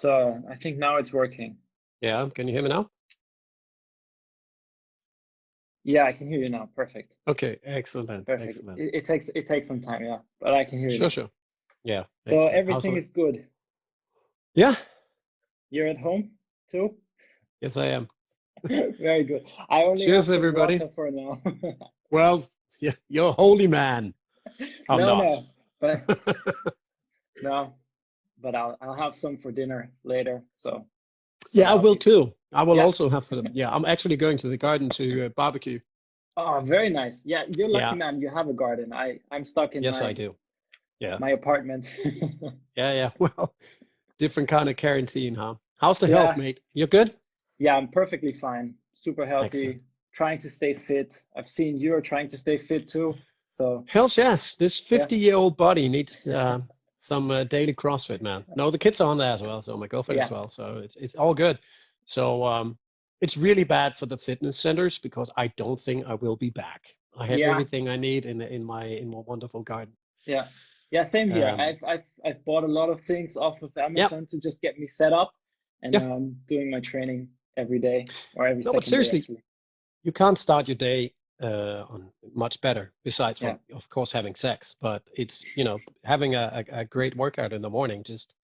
So I think now it's working. Yeah, can you hear me now? Yeah, I can hear you now. Perfect. Okay, excellent, Perfect. excellent. It takes some time, yeah, but I can hear you Sure, now. sure. Yeah, So excellent. How's everything it? is good. Yeah, You're at home too? yes, I am. Very good. I only have Cheers, some everybody. water for now. Well, yeah, you're a holy man. I'm No, not. no, but no, but I'll have some for dinner later. So Yeah, I that'll will be too. I will yeah. also have for them. Yeah, I'm actually going to the garden to barbecue. Oh, very nice. Yeah, you're lucky Yeah, man. You have a garden. I'm stuck in yes, I my do. Yeah, my apartment. yeah, yeah. Well, different kind of quarantine, huh? How's the health, Yeah, mate? You're good? yeah, I'm perfectly fine. Super Excellent. healthy, trying to stay fit. I've seen you're trying to stay fit too. So, Hell yes, this yeah. 50-year-old body needs some daily CrossFit, man. No, the kids are on there as well, so my girlfriend as Yeah, well. So it's all good. So it's really bad for the fitness centers because I don't think I will be back. I have yeah, everything I need in my wonderful garden. yeah. Yeah, same here. Um, I've bought a lot of things off of yeah, Amazon to just get me set up, and yeah. now I'm doing my training every day or every No, but second day seriously, actually. you can't start your day on much better besides Yeah, from, of course, having sex. But it's, having a great workout in the morning. Just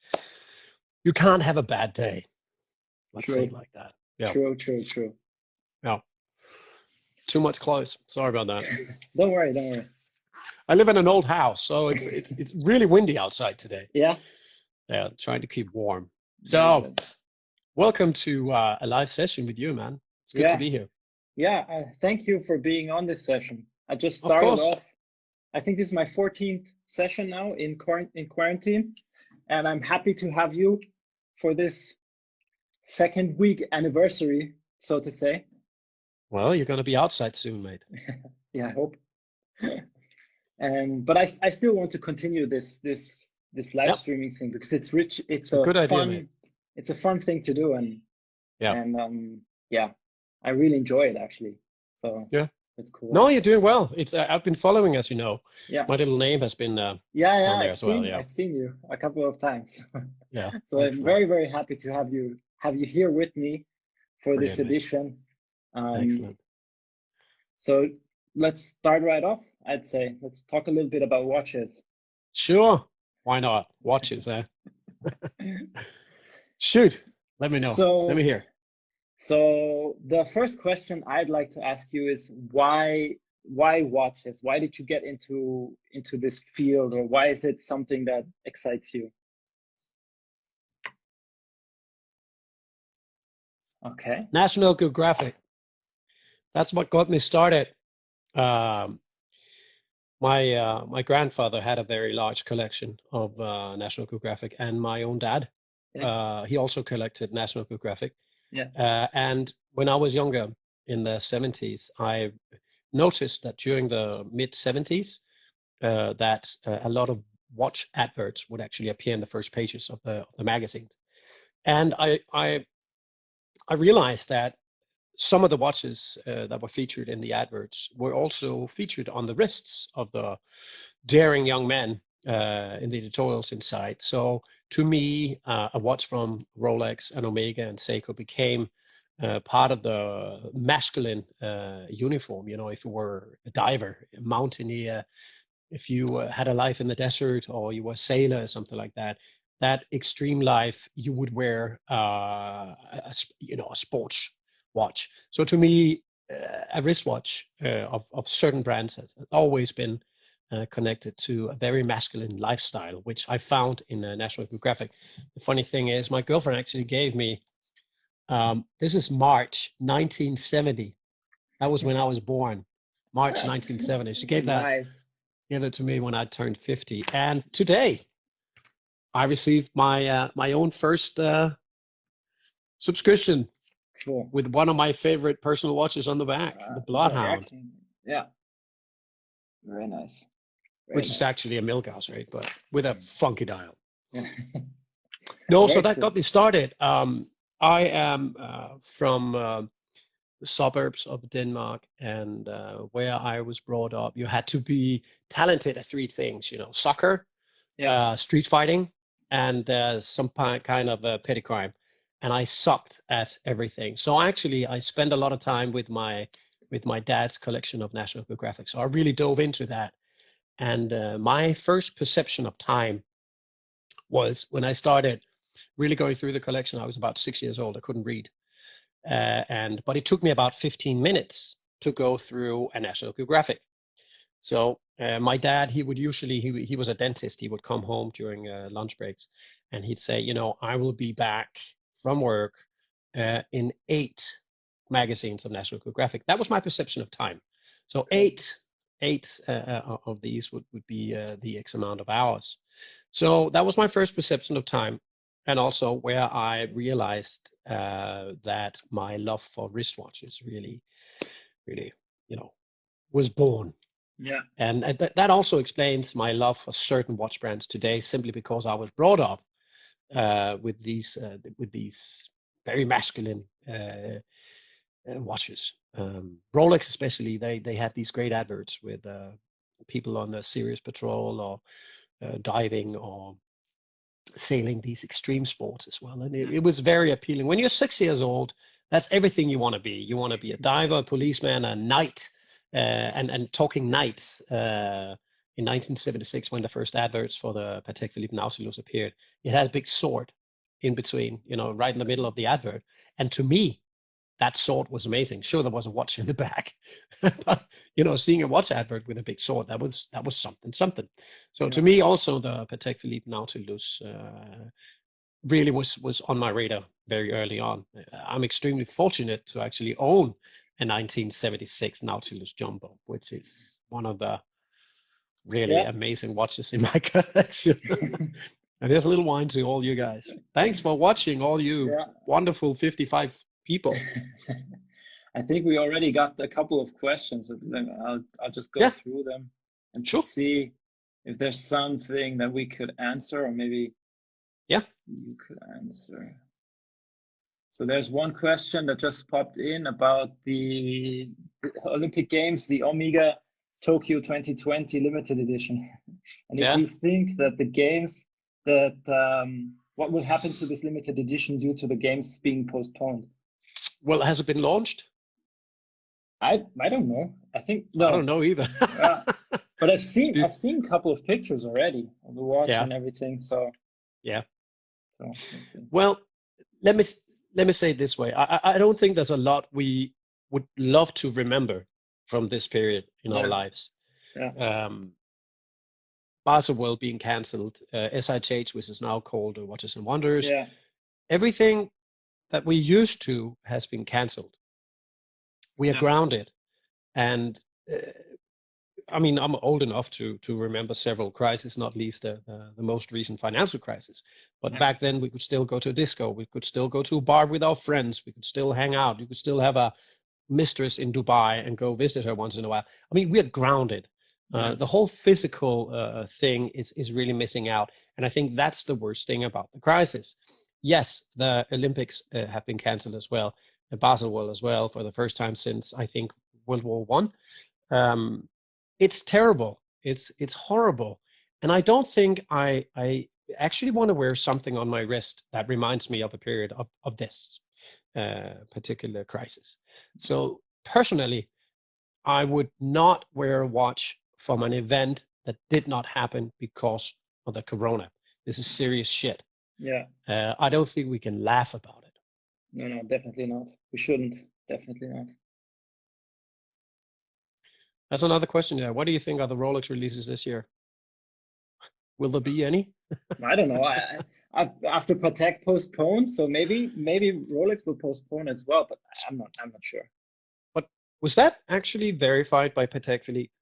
you can't have a bad day. Let's say it true, like that. Yeah. true, true, true. Yeah. Too much clothes. Sorry about that. Don't worry, don't worry. I live in an old house, so it's really windy outside today. Yeah, Yeah, trying to keep warm. very So, good. welcome to a live session with you, man. It's good to Yeah, be here. yeah. Thank you for being on this session. I just Of started course. off. I think this is my 14th session now in quarantine, and I'm happy to have you for this second week anniversary, so to say. Well, you're gonna be outside soon, mate. Yeah, I hope. And but I still want to continue this live Yep. streaming thing because it's rich. It's a good idea, mate. It's a fun thing to do, Yeah. and yeah, I really enjoy it actually. So Yeah. it's cool. No, you're doing well. It's I've been following, as you know. Yeah, My little name has been yeah. on there I've as well. seen Yeah. I've seen you a couple of times. Yeah. So I'm Excellent. very, very happy to have you here with me for this Brilliant, mate. edition. Um, Excellent. so let's start right off. I'd say let's talk a little bit about watches. Sure. Why not? Watches, eh? Shoot. Let me know. Let me So hear. so the first question I'd like to ask you is why watches? Why did you get into this field, or why is it something that excites you? Okay. National Geographic. That's what got me started. Um, my grandfather had a very large collection of National Geographic, and my own dad, Yeah. he also collected National Geographic. Yeah. And when I was younger, in the 70s, I noticed that during the mid 70s, that a lot of watch adverts would actually appear in the first pages of the magazines. And I realized that some of the watches that were featured in the adverts were also featured on the wrists of the daring young men in the editorials inside. So to me, a watch from Rolex and Omega and Seiko became part of the masculine uniform. You know, if you were a diver, a mountaineer, if you had a life in the desert or you were a sailor or something like that, that extreme life, you would wear a sports watch. So to me, a wristwatch of certain brands has always been connected to a very masculine lifestyle, which I found in National Geographic. The funny thing is, my girlfriend actually gave me, this is March 1970. That was when I was born, March 1970. She Nice. gave it to me when I turned 50. And today, I received my own first subscription Cool. with one of my favorite personal watches on the back, the Yeah, Bloodhound, actually, yeah, very nice. Very which is nice. actually a Milgauss, right? But with a funky dial. Yeah. No, so Very that cool. got me started. I am from the suburbs of Denmark, and where I was brought up, you had to be talented at three things, soccer, Yeah. street fighting, and some kind of petty crime, and I sucked at everything. So actually, I spent a lot of time with my dad's collection of National Geographic. So I really dove into that, and my first perception of time was when I started really going through the collection. I was about 6 years old. I couldn't read, but it took me about 15 minutes to go through a National Geographic. So my dad, he would usually, he was a dentist. He would come home during lunch breaks, and he'd say, I will be back from work in 8 magazines of National Geographic. That was my perception of time. So eight of these would be the X amount of hours. So that was my first perception of time, and also where I realized that my love for wristwatches really, really, was born. Yeah. And that also explains my love for certain watch brands today, simply because I was brought up with these very masculine watches. Rolex especially, they had these great adverts with people on a serious patrol or diving or sailing, these extreme sports as well. And it was very appealing. When you're 6 years old, that's everything you want to be. You want to be a diver, a policeman, a knight. And talking knights, in 1976, when the first adverts for the Patek Philippe Nautilus appeared, it had a big sword in between, right in the middle of the advert. And to me, that sword was amazing. Sure, there was a watch in the back, but seeing a watch advert with a big sword, that was something. So to me, also the Patek Philippe Nautilus really was on my radar very early on. I'm extremely fortunate to actually own a 1976 Nautilus Jumbo, which is one of the really amazing watches in my collection. And here's a little wine to all you guys. Thanks for watching, all you wonderful 55 people. I think we already got a couple of questions. I'll just go through them and just see if there's something that we could answer, or maybe you could answer. So there's one question that just popped in about the Olympic Games, the Omega Tokyo 2020 limited edition. And if you think that the games what will happen to this limited edition due to the games being postponed? Well, has it been launched? I don't know. I think no. I don't know either. But I've seen a couple of pictures already of the watch and everything. So well, let me say it this way. I don't think there's a lot we would love to remember from this period in our lives. Baselworld being cancelled, SIH, which is now called Watches and Wonders. Everything that we used to has been cancelled. We are grounded. And I'm old enough to remember several crises, not least the most recent financial crisis. But back then we could still go to a disco. We could still go to a bar with our friends. We could still hang out. You could still have a mistress in Dubai and go visit her once in a while. We are grounded. The whole physical thing is really missing out. And I think that's the worst thing about the crisis. Yes, the Olympics have been cancelled as well, the Baselworld as well, for the first time since, I think, World War I. It's terrible. It's horrible. And I don't think I actually want to wear something on my wrist that reminds me of a period of this particular crisis. So personally, I would not wear a watch from an event that did not happen because of the corona. This is serious shit. I don't think we can laugh about it. No, definitely not. We shouldn't. Definitely not. That's another question there. What do you think are the Rolex releases this year? Will there be any? I don't know. After Patek postponed, so maybe Rolex will postpone as well, but I'm not sure. But was that actually verified by Patek Philippe?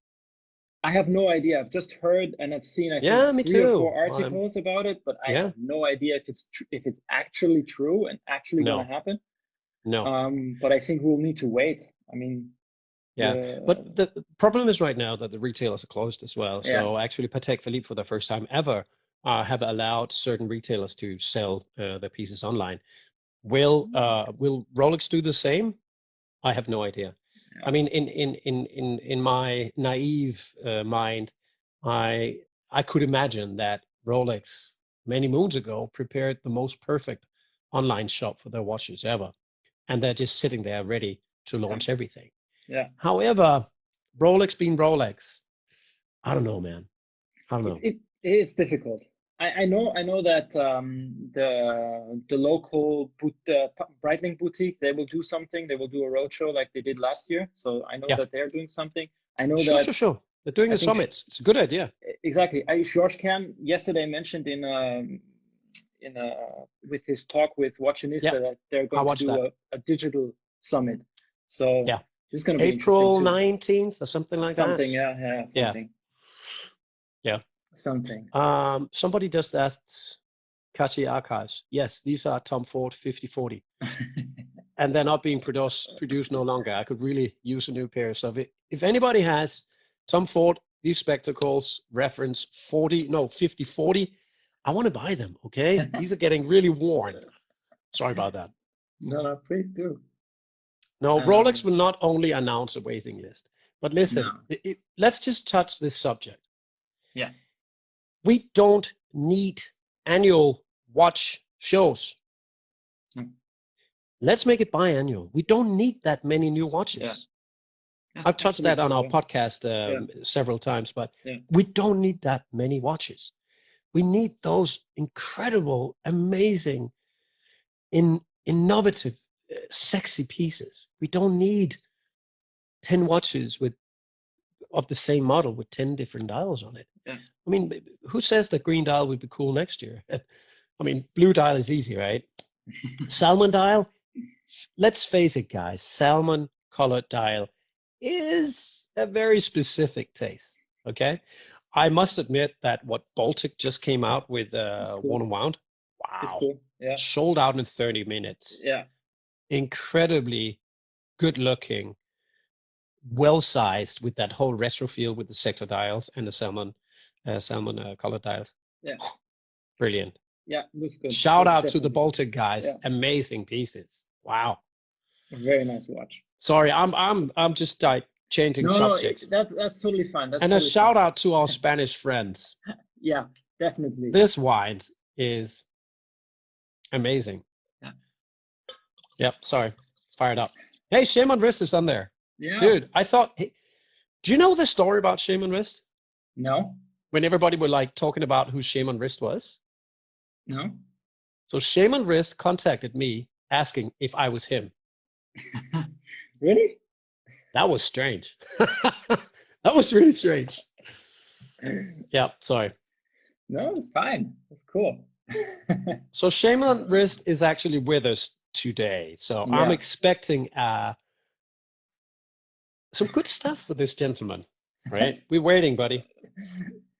I have no idea. I've just heard and I've seen I think 3 or 4 articles about it, but I have no idea if it's actually true and actually going to happen. No. But I think we'll need to wait. But the problem is right now that the retailers are closed as well. So actually Patek Philippe, for the first time ever, have allowed certain retailers to sell their pieces online. Will Rolex do the same? I have no idea. In my naive mind, I could imagine that Rolex many moons ago prepared the most perfect online shop for their watches ever, and they're just sitting there ready to launch everything. Yeah. However, Rolex being Rolex, I don't know, man. I don't know. It's difficult. I know that the local Breitling boutique, they will do something. They will do a roadshow like they did last year. So I know that they're doing something. I know that sure. They're doing the summits. It's a good idea. Exactly. George Cam yesterday mentioned with his talk with Watchionista that they're going to do a digital summit. So this is going to be April 19th or something like that. Something, something. Yeah. Something. Somebody just asked Cartier Archives. Yes, these are Tom Ford 5040. And they're not being produced no longer. I could really use a new pair. So if anybody has Tom Ford, these spectacles, reference 5040, I want to buy them, okay? These are getting really worn. Sorry about that. No, please do. No, Rolex will not only announce a waiting list, but listen, let's just touch this subject. Yeah. We don't need annual watch shows. Let's make it biannual. We don't need that many new watches. Yeah. I've touched that on our podcast several times, but we don't need that many watches. We need those incredible, amazing, innovative, sexy pieces. We don't need 10 watches of the same model with 10 different dials on it. Yeah. I mean, who says that green dial would be cool next year? I mean, blue dial is easy, right? Salmon dial, let's face it, guys, salmon colored dial is a very specific taste, okay? I must admit that what Baltic just came out with Worn and Wound, wow, cool. Yeah. Sold out in 30 minutes. Yeah. Incredibly good looking, well sized with that whole retro feel with the sector dials and the salmon colored dials. Yeah. Brilliant. Yeah, looks good. Shout out to the Baltic guys. Yeah. Amazing pieces. Wow. A very nice watch. Sorry, I'm just changing subjects. No, that's totally fine. And a shout out to our Spanish friends. Yeah, definitely. This wine is amazing. Yeah. Yep, sorry. It's fired up. Hey, Shame on Wrist is on there. Yeah. Dude, I thought, hey, do you know the story about Shame on Wrist? No. When everybody were like talking about who Shame on Wrist was? No. So Shame on Wrist contacted me asking if I was him. Really? That was strange. That was really strange. Yeah, sorry. No, it's fine. It's cool. So Shame on Wrist is actually with us today. So I'm expecting some good stuff for this gentleman, right? We're waiting, buddy.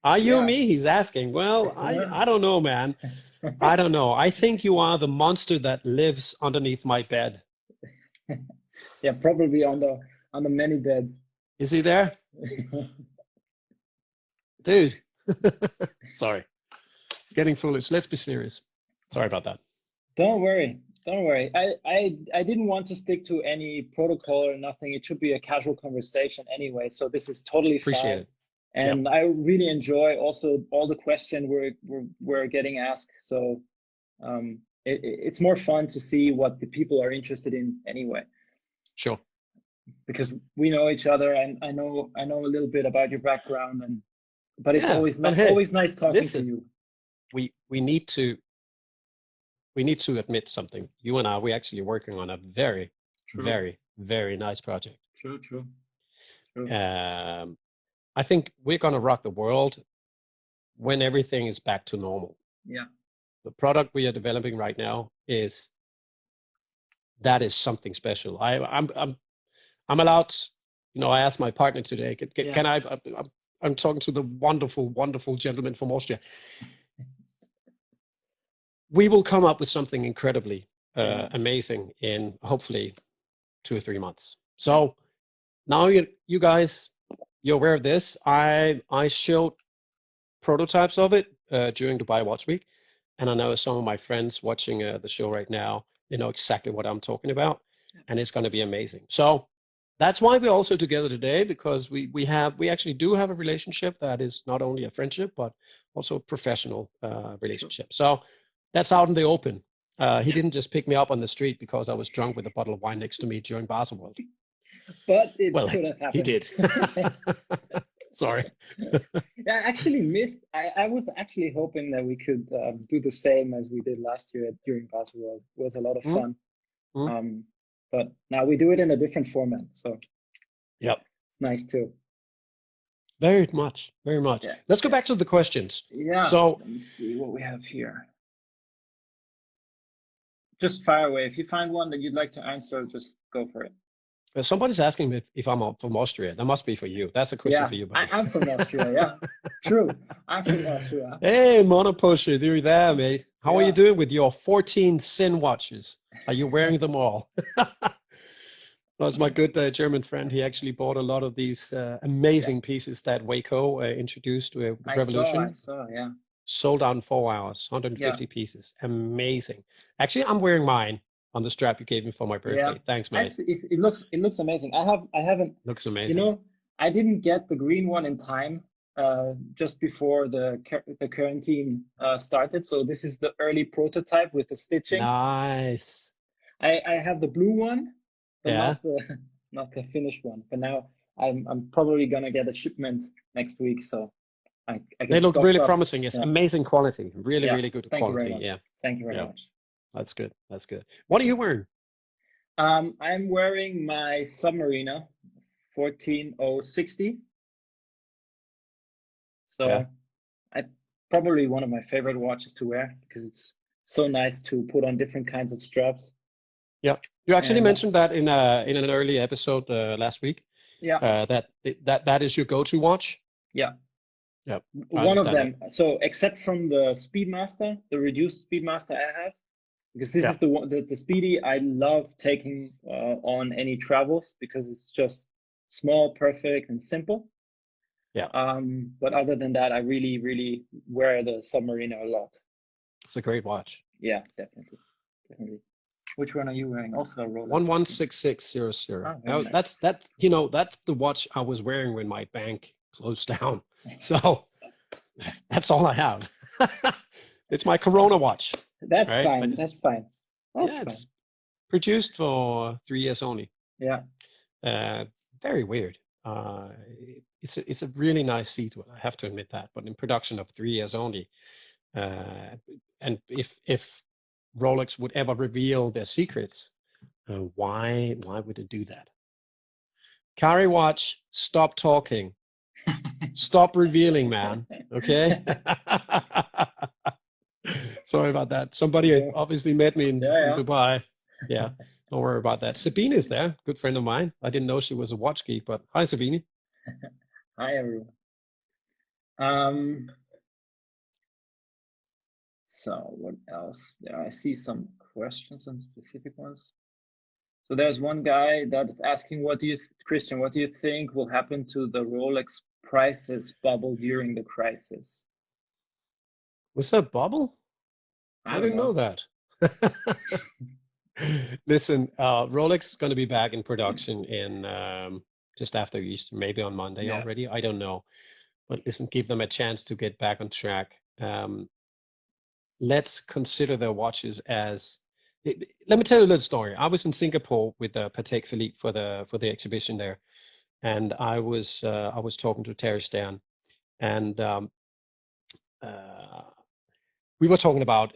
Are you me? He's asking. Well, I don't know, man. I don't know. I think you are the monster that lives underneath my bed. Yeah, probably on the many beds. Is he there? Dude. Sorry. It's getting foolish. Let's be serious. Sorry about that. Don't worry. I didn't want to stick to any protocol or nothing. It should be a casual conversation anyway. So this is totally fine. Appreciate it. And I really enjoy also all the questions we're getting asked. So it's more fun to see what the people are interested in anyway. Sure. Because we know each other, and I know a little bit about your background, but it's always nice talking to you. We need to admit something. You and we're actually working on a very, very, very nice project. True. I think we're gonna rock the world when everything is back to normal. Yeah. The product we are developing right now is something special. I'm allowed. I asked my partner today. Can I? I'm talking to the wonderful, wonderful gentleman from Austria. We will come up with something incredibly amazing in hopefully 2 or 3 months. So now you guys, you're aware of this. I showed prototypes of it during Dubai Watch Week, and I know some of my friends watching the show right now, they know exactly what I'm talking about, and it's going to be amazing. So that's why we're also together today, because we actually do have a relationship that is not only a friendship but also a professional relationship. So that's out in the open. He didn't just pick me up on the street because I was drunk with a bottle of wine next to me during Baselworld. But it could have happened. He did. Sorry. Yeah, I actually missed. I was actually hoping that we could do the same as we did last year during Baselworld. It was a lot of fun. But now we do it in a different format, so yep, it's nice too. Very much, very much. Yeah. Let's go back to the questions. Yeah. So let me see what we have here. Just fire away. If you find one that you'd like to answer, just go for it. Somebody's asking me if I'm from Austria. That must be for you. That's a question for you, buddy. I'm from Austria, yeah. True. I'm from Austria. Hey, Monopusher, you're there, mate. How are you doing with your 14 Sin watches? Are you wearing them all? That's my good German friend. He actually bought a lot of these amazing pieces that Waco introduced with Revolution. I saw, yeah. Sold out in 4 hours, 150 pieces. Amazing. Actually, I'm wearing mine on the strap you gave me for my birthday. Yeah. Thanks, mate. It looks amazing. I haven't. Looks amazing. You know, I didn't get the green one in time just before the quarantine started. So this is the early prototype with the stitching. Nice. I have the blue one, but not the finished one. But now I'm probably gonna get a shipment next week. So I they look really promising. It's amazing quality. Really, really good quality. Thank you very much. Yeah. Thank you very much. That's good. That's good. What are you wearing? I'm wearing my Submariner 14060. So I probably one of my favorite watches to wear because it's so nice to put on different kinds of straps. Yeah, you actually mentioned that in an early episode last week. Yeah. That is your go-to watch. Yeah. Yeah. One of them. So except from the Speedmaster, the reduced Speedmaster I have, because this is the one, the Speedy I love taking on any travels because it's just small, perfect, and simple. Yeah. But other than that, I really, really wear the Submariner a lot. It's a great watch. Yeah, definitely. Which one are you wearing? Also a Rolex. 116600. Oh, nice. That's the watch I was wearing when my bank closed down. So that's all I have. It's my Corona watch. That's fine. That's fine. That's fine. It's produced for 3 years only. Yeah. Very weird. It's a really nice seat. I have to admit that. But in production of 3 years only, and if Rolex would ever reveal their secrets, why would it do that? Kari Watch, stop talking. Stop revealing, man. Okay. Sorry about that. Somebody obviously met me in Dubai. Yeah, don't worry about that. Sabine is there, good friend of mine. I didn't know she was a watch geek, but hi, Sabine. Hi, everyone. So what else? There, I see some questions, some specific ones. So there's one guy that is asking, Kristian, what do you think will happen to the Rolex prices bubble during the crisis? Was that bubble? I didn't know that. Listen, Rolex is going to be back in production in just after Easter, maybe on Monday already. I don't know. But listen, give them a chance to get back on track. Let's consider their watches as. Let me tell you a little story. I was in Singapore with Patek Philippe for the exhibition there, and I was talking to Terry Stern, and we were talking about.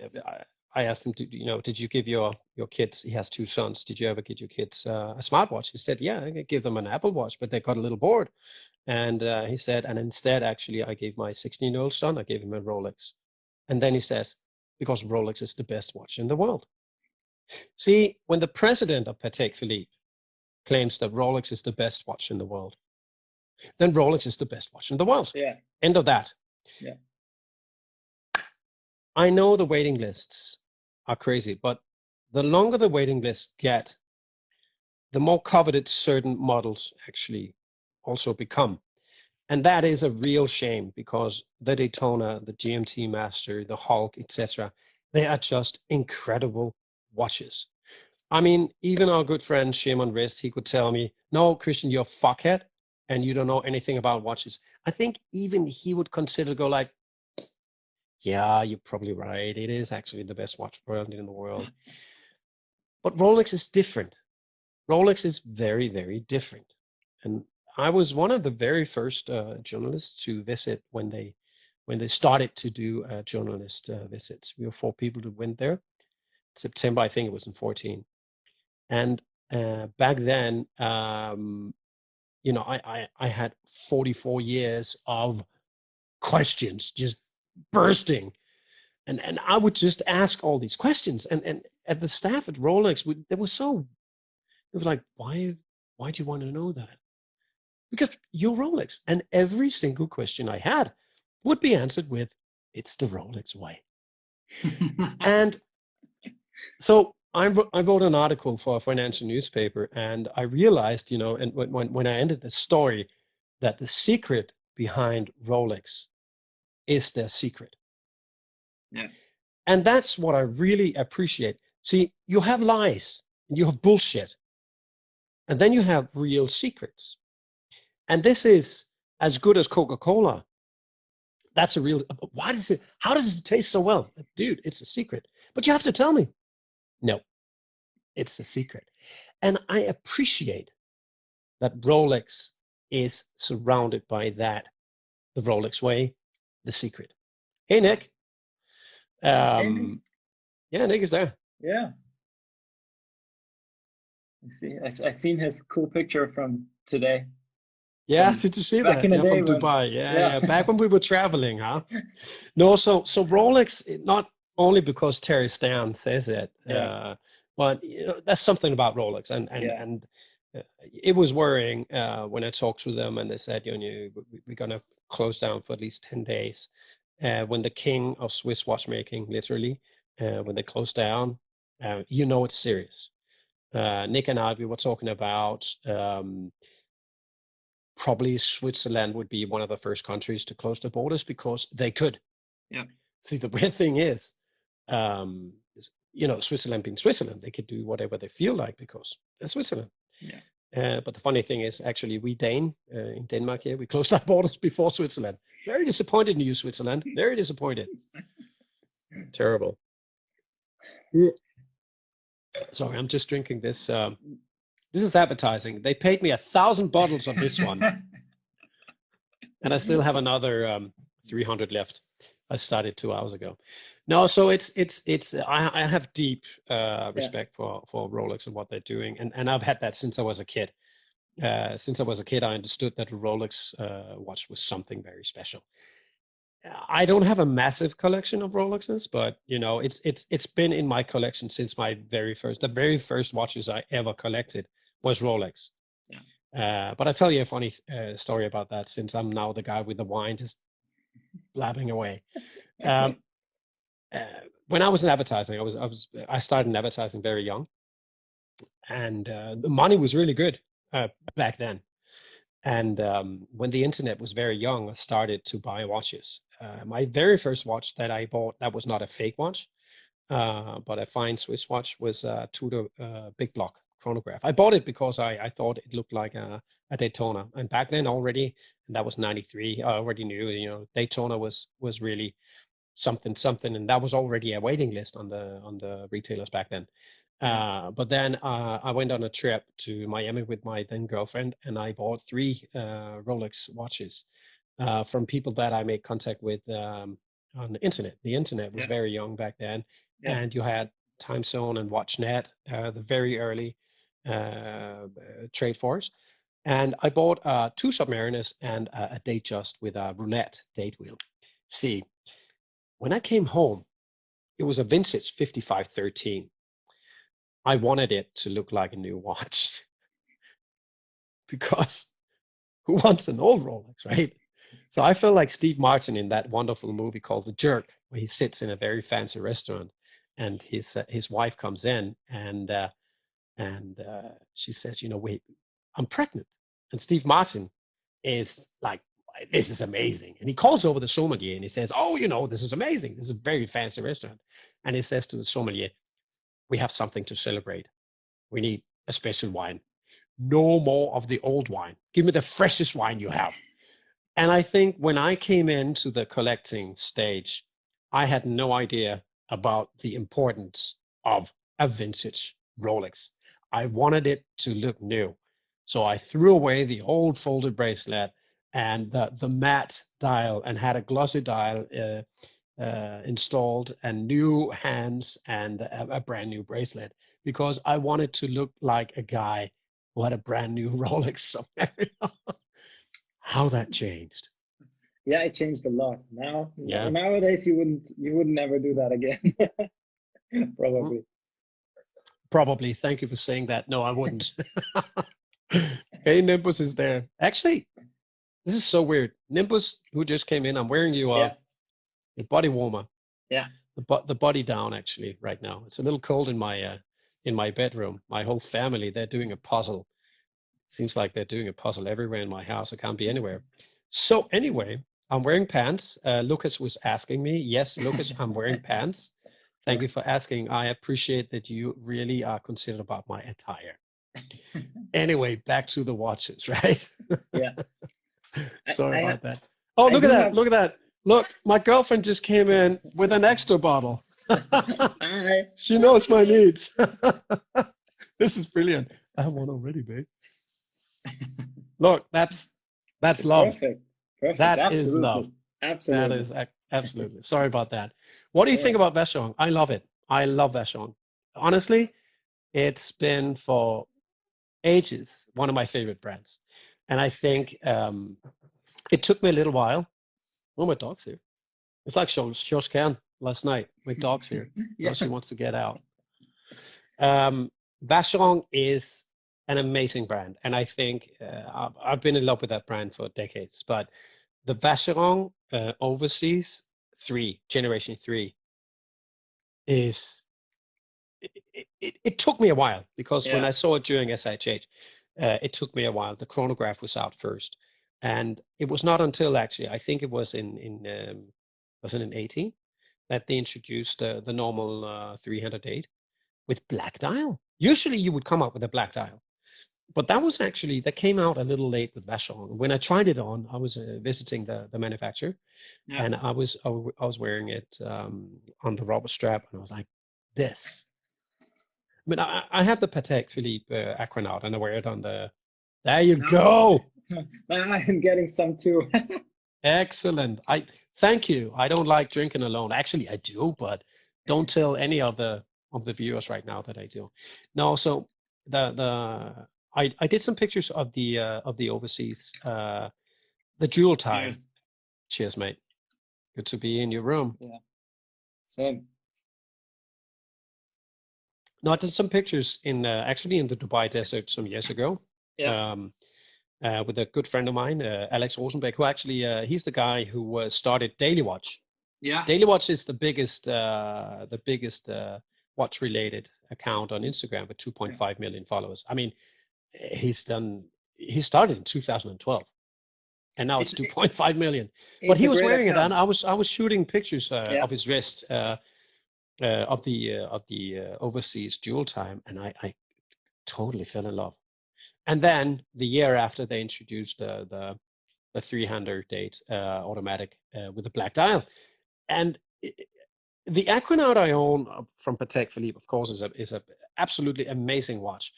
I asked him, did you give your kids? He has 2 sons. Did you ever get your kids a smartwatch? He said, yeah, I gave them an Apple Watch, but they got a little bored. And he said, and instead, actually, I gave my 16-year-old son, I gave him a Rolex. And then he says, because Rolex is the best watch in the world. See, when the president of Patek Philippe claims that Rolex is the best watch in the world, then Rolex is the best watch in the world. Yeah. End of that. Yeah. I know the waiting lists are crazy, but the longer the waiting lists get, the more coveted certain models actually also become. And that is a real shame because the Daytona, the GMT Master, the Hulk, etc., they are just incredible watches. I mean, even our good friend Shimon Rist, he could tell me, "No, Kristian, you're a fuckhead, and you don't know anything about watches." I think even he would consider go like, "Yeah, you're probably right. It is actually the best watch brand in the world." But Rolex is different. Rolex is very, very different. And I was one of the very first journalists to visit when they started to do journalist visits. We were 4 people who went there. September, I think it was in 14. And back then, I had 44 years of questions just bursting. And I would just ask all these questions. And at the staff at Rolex, they were so, it was like, why do you want to know that? Because you're Rolex. And every single question I had would be answered with, it's the Rolex way. And so I wrote an article for a financial newspaper, and I realized, and when I ended the story, that the secret behind Rolex is their secret. Yeah. And that's what I really appreciate. See, you have lies, and you have bullshit, and then you have real secrets. And this is as good as Coca-Cola. That's a real, how does it taste so well? Dude, it's a secret. But you have to tell me. No, it's a secret. And I appreciate that Rolex is surrounded by that, the Rolex way, the secret. Hey, Nick. Hey, Nick. Yeah, Nick is there. Yeah. I seen his cool picture from today. Yeah, did you see that? Back in the day from Dubai. Yeah. Back when we were traveling, huh? No, so Rolex, not only because Terry Stan says it, but that's something about Rolex, and it was worrying when I talked to them, and they said, we're gonna close down for at least 10 days. When the king of Swiss watchmaking, literally, when they closed down, it's serious. Nick and I, we were talking about probably Switzerland would be one of the first countries to close the borders because they could. Yeah. See, the weird thing is, Switzerland being Switzerland, they could do whatever they feel like because they're Switzerland. Yeah. But the funny thing is, actually, we in Denmark here, we closed our borders before Switzerland. Very disappointed in you, Switzerland. Very disappointed. Terrible. Sorry, I'm just drinking this. This is advertising. They paid me 1,000 bottles of this one, and I still have another 300 left. I started 2 hours ago. No, so I have deep respect for Rolex and what they're doing, and I've had that since I was a kid. Since I was a kid, I understood that a Rolex watch was something very special. I don't have a massive collection of Rolexes, but it's been in my collection since the very first watches I ever collected was Rolex. Yeah. But I'll tell you a funny story about that, since I'm now the guy with the wine just blabbing away. When I was in advertising, I started in advertising very young, and the money was really good back then. And when the internet was very young, I started to buy watches. My very first watch that I bought, that was not a fake watch, but a fine Swiss watch, was a Tudor big block chronograph. I bought it because I thought it looked like a Daytona. And back then already, and that was 93, I already knew, Daytona was really something, and that was already a waiting list on the retailers back then. But then I went on a trip to Miami with my then girlfriend, and I bought 3 Rolex watches from people that I made contact with on the internet. The internet was very young back then, and you had Time Zone and WatchNet, the very early trade force. And I bought 2 Submariners and a Datejust with a roulette date wheel. See, when I came home, it was a vintage 5513. I wanted it to look like a new watch because who wants an old Rolex, right? So I felt like Steve Martin in that wonderful movie called The Jerk, where he sits in a very fancy restaurant, and his wife comes in, and she says, wait, I'm pregnant. And Steve Martin is like, this is amazing. And he calls over the sommelier and he says, oh, this is amazing. This is a very fancy restaurant. And he says to the sommelier, we have something to celebrate. We need a special wine. No more of the old wine. Give me the freshest wine you have. And I think when I came into the collecting stage, I had no idea about the importance of a vintage Rolex. I wanted it to look new. So I threw away the old folded bracelet and the matte dial and had a glossy dial installed and new hands and a brand new bracelet because I wanted to look like a guy who had a brand new Rolex somewhere. How that changed. Yeah, it changed a lot. Yeah. Nowadays you wouldn't ever do that again. Probably. Probably. Thank you for saying that. No, I wouldn't. Hey, Nimbus is there. Actually, this is so weird. Nimbus, who just came in, I'm wearing you your body warmer. Yeah. The body down actually right now. It's a little cold in my bedroom. My whole family, they're doing a puzzle. Seems like they're doing a puzzle everywhere in my house. I can't be anywhere. So anyway, I'm wearing pants. Lucas was asking me. Yes, Lucas, I'm wearing pants. Thank you for asking. I appreciate that you really are considerate about my attire. Anyway, back to the watches, right? Yeah. Sorry about that. Oh, look at that. Look at that. Look, my girlfriend just came in with an extra bottle. She knows my needs. This is brilliant. I have one already, babe. Look, that's love. Perfect. That absolutely. Is love. Absolutely. That is absolutely. Sorry about that. What do you think about Vacheron? I love it. I love Vacheron. Honestly, it's been for ages one of my favorite brands. And I think it took me a little while. Oh, my dog's here. It's like George Kern last night. My dog's here. Yeah. She wants to get out. Vacheron is an amazing brand. And I think I've been in love with that brand for decades. But the Vacheron Overseas 3, Generation 3, is, it took me a while because when I saw it during SIHH, it took me a while. The chronograph was out first. And it was not until actually, I think it was in 18, that they introduced the normal 308 with black dial. Usually you would come up with a black dial. But that came out a little late with Vacheron. When I tried it on, I was visiting the manufacturer, and I was wearing it on the rubber strap, and I was like, this. I mean, I have the Patek Philippe Aquanaut, and I wear it on the. There you go. I'm getting some too. Excellent. Thank you. I don't like drinking alone. Actually, I do, but don't tell any of the viewers right now that I do. No, so I did some pictures of the Overseas, the jewel time. Cheers, mate. Good to be in your room. Yeah. Same. No, I did some pictures actually in the Dubai desert some years ago. Yeah. With a good friend of mine, Alex Rosenbeck, who actually he's the guy who started Daily Watch. Yeah. Daily Watch is the biggest watch-related account on Instagram with 2.5 million followers. I mean, he started in 2012, and now it's 2.5 million. But he was wearing it, and I was shooting pictures of his wrist of the Overseas jewel time, and I totally fell in love. And then the year after, they introduced the 300 date automatic with a black dial, and the Aquanaut I own from Patek Philippe, of course, is a absolutely amazing watch.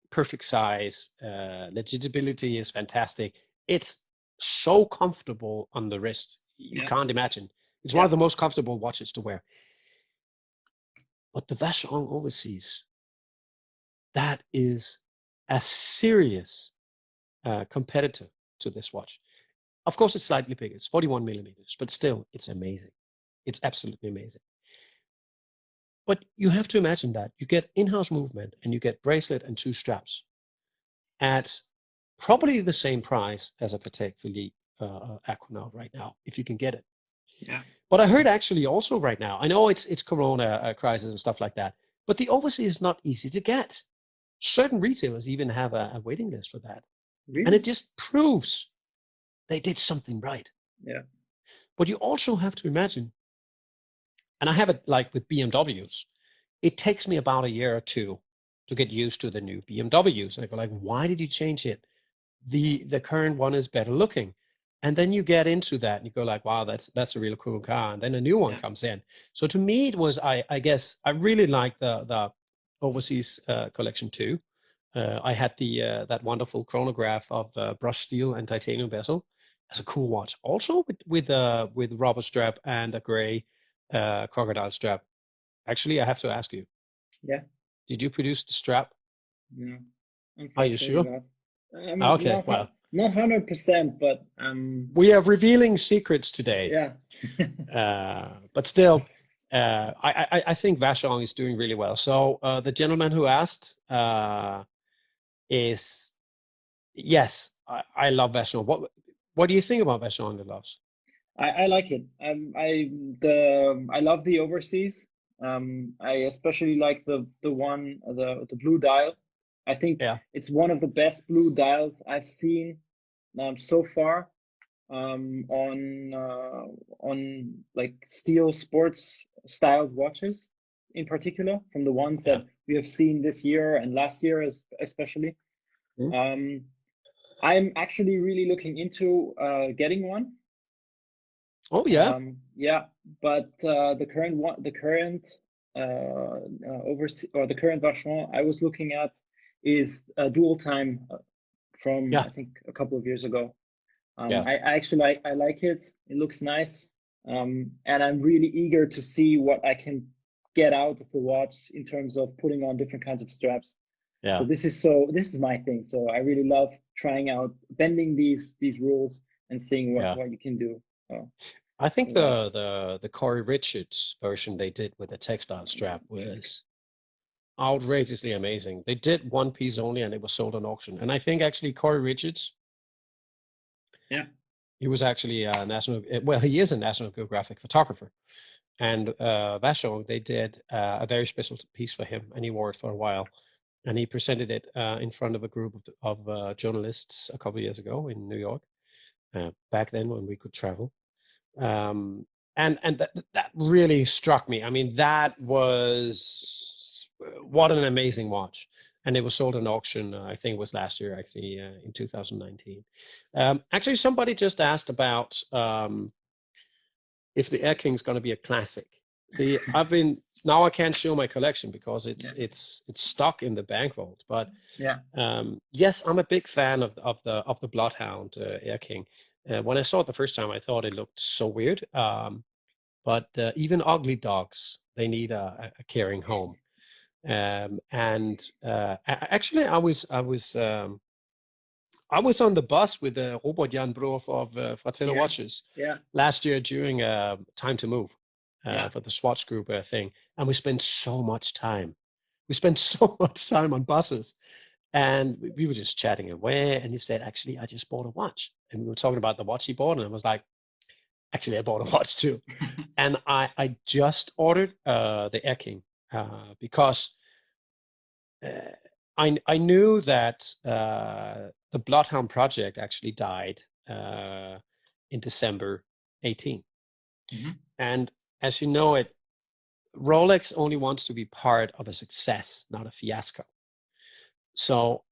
Perfect size, legibility is fantastic. It's so comfortable on the wrist, you can't imagine. It's one of the most comfortable watches to wear. But the Vacheron Overseas, that is a serious competitor to this watch. Of course, it's slightly bigger. It's 41 millimeters, but still, it's amazing. It's absolutely amazing. But you have to imagine that you get in-house movement and you get bracelet and 2 straps at probably the same price as a Patek Philippe Aquanaut right now, if you can get it. Yeah. But I heard actually also right now, I know it's Corona crisis and stuff like that, but the Overseas is not easy to get. Certain retailers even have a waiting list for that. Really? And it just proves they did something right. Yeah. But you also have to imagine, and I have it like with BMWs, it takes me about a year or two to get used to the new BMWs. And I go like, why did you change it? The current one is better looking. And then you get into that and you go like, wow, that's a really cool car. And then a new one comes in. So to me, it was, I guess, I really like the overseas collection too. I had that wonderful chronograph of brushed steel and titanium bezel. That's a cool watch. Also with rubber strap and a gray crocodile strap. Actually, I have to ask you. Yeah. Did you produce the strap? No. Are you sure? Okay, well. Not 100%, but we are revealing secrets today. Yeah. But still, I think Vacheron is doing really well. So the gentleman who asked is yes, I love Vacheron. What do you think about Vacheron Gloves? I like it. I love the overseas. I especially like the blue dial. I think it's one of the best blue dials I've seen so far on like steel sports styled watches in particular, from the ones that we have seen this year and last year especially. I'm actually really looking into getting one. Oh yeah. Yeah, but the current overseas, or the current Vacheron I was looking at is a dual time from I think a couple of years ago. I like it. It looks nice, and I'm really eager to see what I can get out of the watch in terms of putting on different kinds of straps. So this is my thing. So I really love trying out, bending these rules and seeing what you can do. I think the Corey Richards version they did with the textile strap was outrageously amazing. They did one piece only and it was sold on auction. And I think actually Corey Richards, he was actually he is a National Geographic photographer. And Vacheron, they did a very special piece for him, and he wore it for a while. And he presented it in front of a group of journalists a couple of years ago in New York, back then when we could travel. And that really struck me. I mean, that was what an amazing watch. And it was sold in auction, I think it was last year, actually, in 2019. Actually, somebody just asked about if the Air King is going to be a classic. See, now I can't show my collection because it's stuck in the bank vault. But yes, I'm a big fan of the Bloodhound Air King. When I saw it the first time, I thought it looked so weird. But even ugly dogs, they need a caring home. Actually, I was on the bus with Robert Jan Broer of Fratello Watches last year during Time to Move for the Swatch Group thing, and we spent so much time. We spent so much time on buses, and we were just chatting away. And he said, "Actually, I just bought a watch," and we were talking about the watch he bought, and I was like, "Actually, I bought a watch too," and I just ordered the Air King because I knew that the Bloodhound project actually died in December 18. And as you know, Rolex only wants to be part of a success, not a fiasco. So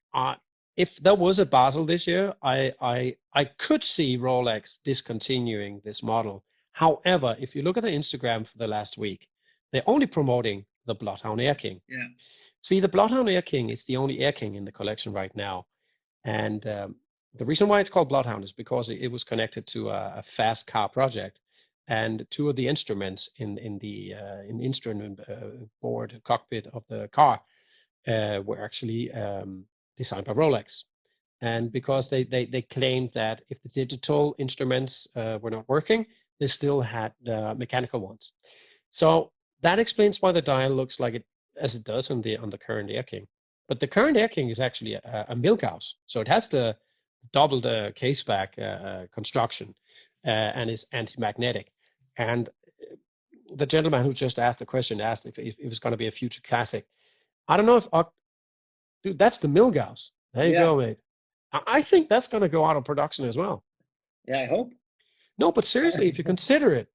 if there was a Basel this year, I could see Rolex discontinuing this model. However, if you look at the Instagram for the last week, they're only promoting the Bloodhound Air King. See, the Bloodhound Air King is the only Air King in the collection right now. And the reason why it's called Bloodhound is because it was connected to a fast car project. And two of the instruments in the instrument board cockpit of the car were actually designed by Rolex. And because they claimed that if the digital instruments were not working, they still had mechanical ones. So that explains why the dial looks like it as it does on the current Air King. But the current Air King is actually a Milgauss, so it has the doubled case back construction and is anti-magnetic. And the gentleman who just asked the question asked if it's going to be a future classic. I don't know if dude, that's the Milgauss. There you go, mate. I think that's going to go out of production as well. Yeah, I hope. No, but seriously, if you consider it,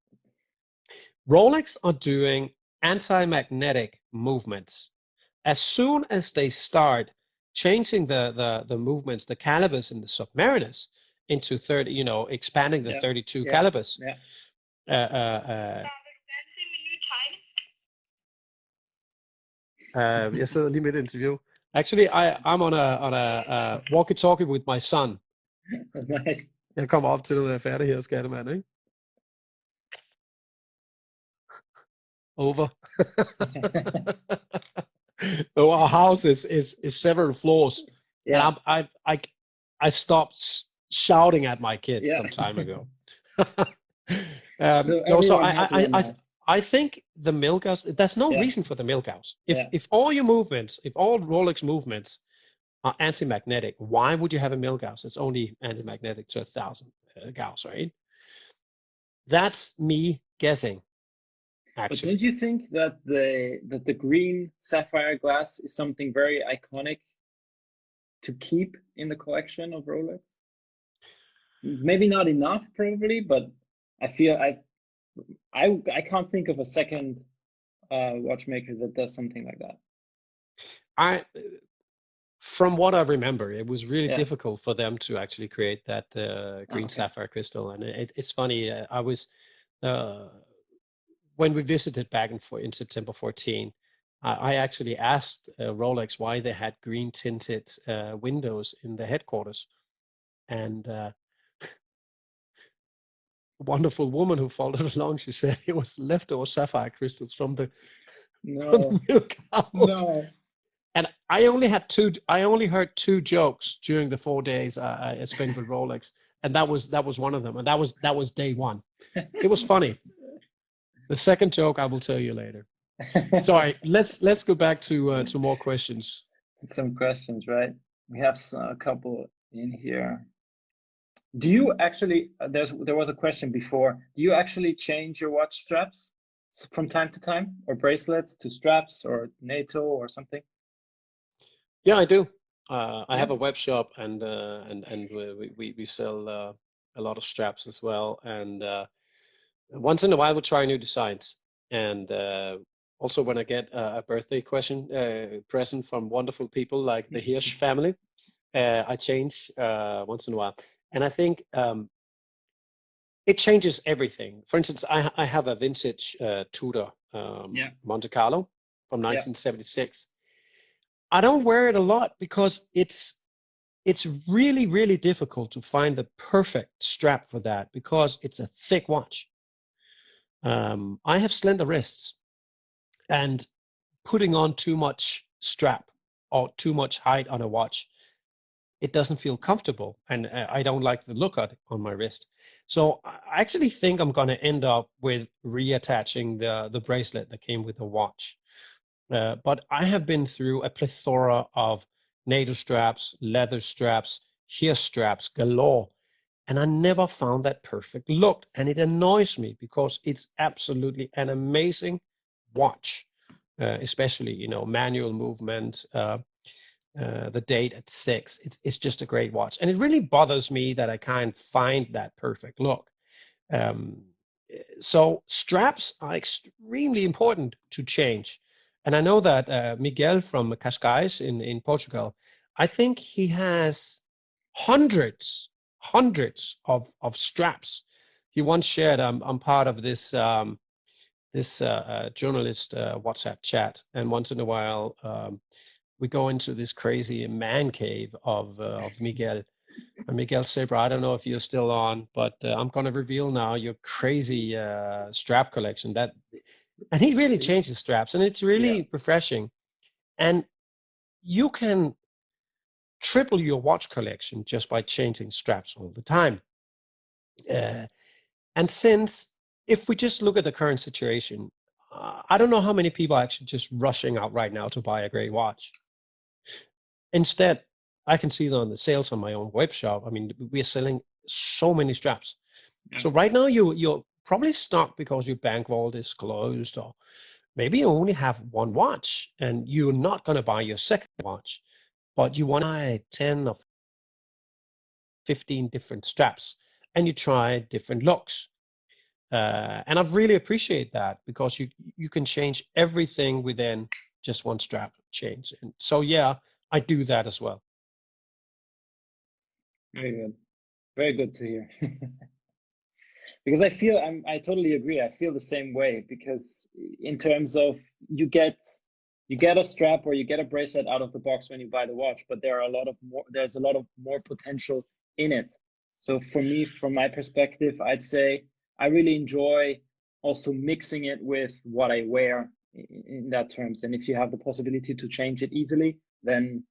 Rolex are doing anti-magnetic movements as soon as they start changing the movements, the calibers in the Submariners into 30, expanding the 32 calibers. Jeg sidder lige midt i interview. Actually, I'm on a walkie-talkie with my son. Nice. Jeg kommer op til, når jeg er færdig her, skattemand, ikke? Over. So our house is several floors, and I stopped shouting at my kids some time ago. I think the Milgauss. There's no reason for the Milgauss. If all your movements, if all Rolex movements are anti-magnetic, why would you have a Milgauss? It's only anti-magnetic to 1,000 Gauss, right? That's me guessing. Actually. But don't you think that the green sapphire glass is something very iconic to keep in the collection of Rolex? Maybe not enough, probably, but I feel I can't think of a second watchmaker that does something like that. From what I remember, it was really difficult for them to actually create that green sapphire crystal, and it's funny. I was when we visited back in September 14, I actually asked Rolex why they had green tinted windows in the headquarters, and a wonderful woman who followed along, she said it was leftover sapphire crystals from the milk house. No. And I only heard two jokes during the 4 days I spent with Rolex, and that was one of them, and that was day one. It was funny. The second joke I will tell you later. Sorry, let's go back to more questions. Some questions, right? We have a couple in here. Do you actually? There was a question before. Do you actually change your watch straps from time to time, or bracelets to straps, or NATO, or something? Yeah, I do. I have a web shop, and we sell a lot of straps as well, and once in a while we try new designs, and also when I get a birthday present from wonderful people like the Hirsch family, I change once in a while, and I think it changes everything. For instance, I have a vintage Tudor Monte Carlo from 1976. I don't wear it a lot because it's really, really difficult to find the perfect strap for that because it's a thick watch. I have slender wrists, and putting on too much strap or too much height on a watch, it doesn't feel comfortable, and I don't like the look on my wrist. So I actually think I'm going to end up with reattaching the bracelet that came with the watch. But I have been through a plethora of NATO straps, leather straps, Hirsch straps galore, and I never found that perfect look. And it annoys me because it's absolutely an amazing watch, especially, manual movement, the date at 6. It's just a great watch. And it really bothers me that I can't find that perfect look. So straps are extremely important to change. And I know that Miguel from Cascais in Portugal, I think he has hundreds of straps. He once shared, I'm part of this journalist WhatsApp chat, and once in a while we go into this crazy man cave of Miguel. And Miguel Sebra, I don't know if you're still on, but I'm going to reveal now your crazy strap collection. And he really changes straps, and it's really refreshing. And you can triple your watch collection just by changing straps all the time. And if we just look at the current situation, I don't know how many people are actually just rushing out right now to buy a great watch. Instead, I can see that on the sales on my own web shop. I mean, we're selling so many straps. Yeah. So right now you're probably stuck because your bank vault is closed, or maybe you only have one watch and you're not going to buy your second watch, but you want to buy 10 or 15 different straps, and you try different looks. And I really appreciate that, because you can change everything within just one strap. change. And so yeah, I do that as well. Very good. Very good to hear. Because I totally agree. I feel the same way because in terms of you get a strap or you get a bracelet out of the box when you buy the watch, but there's a lot of more potential in it. So for me, from my perspective, I'd say I really enjoy also mixing it with what I wear in that terms. And if you have the possibility to change it easily, then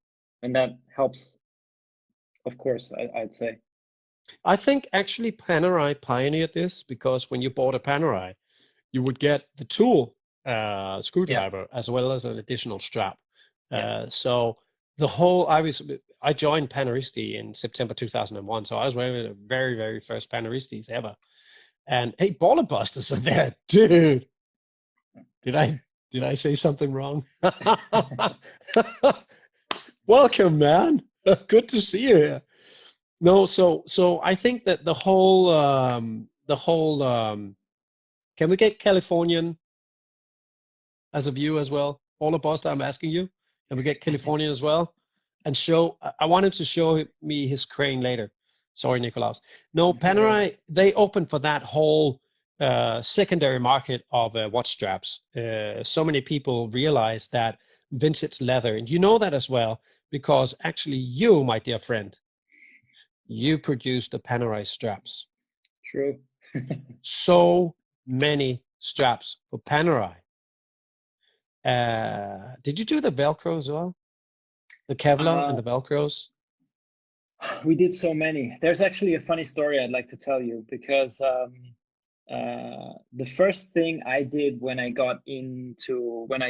that helps, of course, I'd say. I think actually Panerai pioneered this because when you bought a Panerai, you would get the tool Yeah. screwdriver as well as an additional strap. Yeah. So I joined Panaristi in September 2001, so I was one of the very, very first Panaristis ever. And hey, Baller Busters are there, dude. Did I say something wrong? Welcome, man. Good to see you here. No, so I think that can we get Californian as a view as well? Baller Buster, I'm asking you. Can we get Californian as well? And I want him to show me his crane later. Sorry, Nicolas. No, Panerai, they opened for that whole secondary market of watch straps. So many people realize that vintage leather, and you know that as well, because actually you, my dear friend, you produced the Panerai straps. True. So many straps for Panerai. Did you do the Velcro as well? The Kevlar and the Velcros? We did so many. There's actually a funny story I'd like to tell you because the first thing I did when I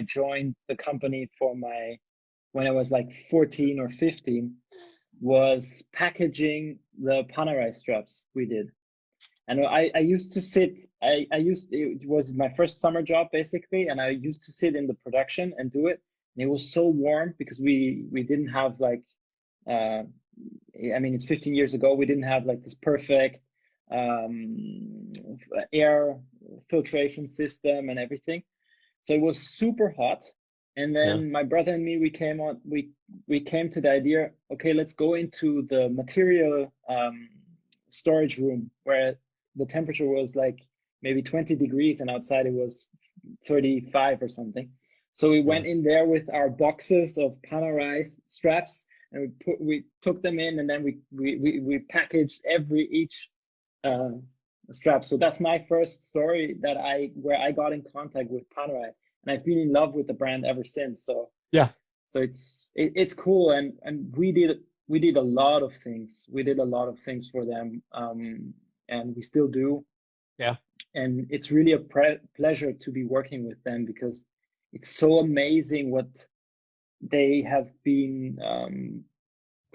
joined the company when I was like 14 or 15 was packaging the Panerai straps we did. And I used to sit, it was my first summer job basically, and I used to sit in the production and do it. And it was so warm because we didn't have like, it's 15 years ago. We didn't have like this perfect air filtration system and everything. So it was super hot. And then my brother and me, we came to the idea, okay, let's go into the material storage room where the temperature was like maybe 20 degrees and outside it was 35 or something. So we went in there with our boxes of Panerai straps and we took them in, and then we packaged each strap. So that's my first story where I got in contact with Panerai, and I've been in love with the brand ever since. So yeah, so it's cool, and we did a lot of things. We did a lot of things for them, and we still do. Yeah, and it's really a pleasure to be working with them because it's so amazing what they have been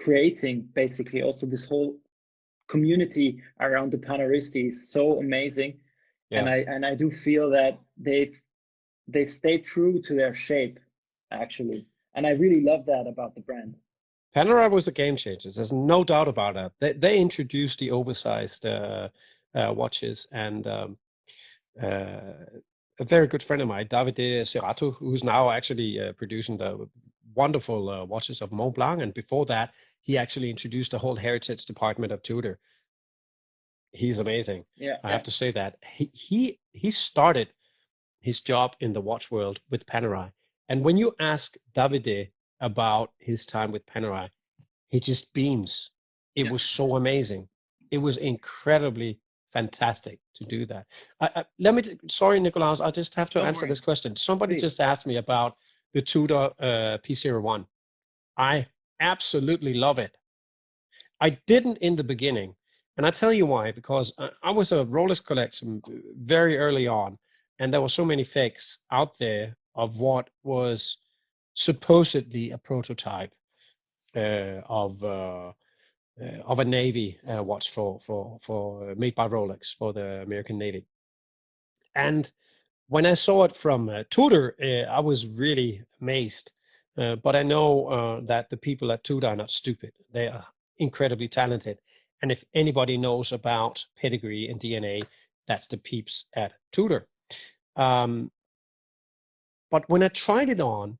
creating. Basically, also this whole community around the Panaristi is so amazing, and I do feel that they've stayed true to their shape actually, and I really love that about the brand. Panerai was a game changer. There's no doubt about that. They introduced the oversized watches, and a very good friend of mine, Davide Serrato, who's now actually producing the wonderful watches of Montblanc, and before that, he actually introduced the whole heritage department of Tudor. He's amazing. I have to say that he started his job in the watch world with Panerai, and when you ask Davide about his time with Panerai, he just beams. It was so amazing. It was incredibly fantastic to do that. Sorry, Nicolas, I just have to answer this question. Somebody just asked me about the Tudor P01. I absolutely love it. I didn't in the beginning, and I tell you why, because I was a Rolex collection very early on, and there were so many fakes out there of what was supposedly a prototype of a Navy watch for made by Rolex for the American Navy. And when I saw it from Tudor, I was really amazed. But I know that the people at Tudor are not stupid. They are incredibly talented. And if anybody knows about pedigree and DNA, that's the peeps at Tudor. But when I tried it on,